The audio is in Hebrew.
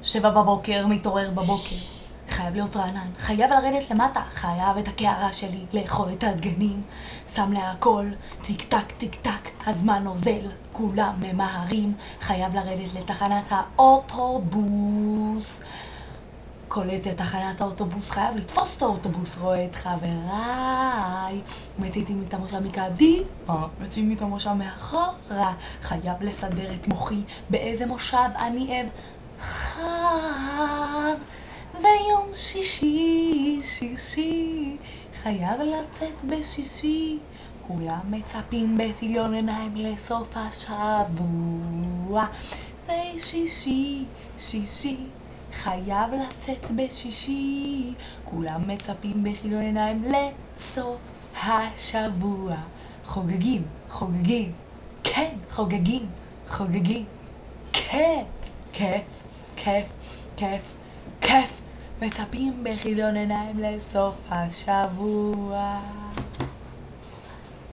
7 בבוקר, מתעורר בבוקר. חייב להיות רענן, חייב לרדת למטה, חייב את הקערה שלי, לאכול את הדגנים. שם להכל, טיק טק טיק טק, הזמן נוזל, כולם ממהרים. חייב לרדת לתחנת האוטובוס. קולט את תחנת האוטובוס, חייב לתפוס את האוטובוס, רואה את חבריי. מציתים את המושב מקדימה, מציתים את המושב מאחורה. חייב לסדר את מוחי, באיזה מושב אני אבחר. זה יום שישי, חייב לצאת בשישי. כולם מצפים בציליון עיניים לסוף השבוע. זה שישי, חייב לצאת בשישי. כולם מצפים בציליון עיניים לסוף השבוע. חוגגים, כן, חוגגים, כן, כיף, מצפים בכיליון עיניים לסוף השבוע.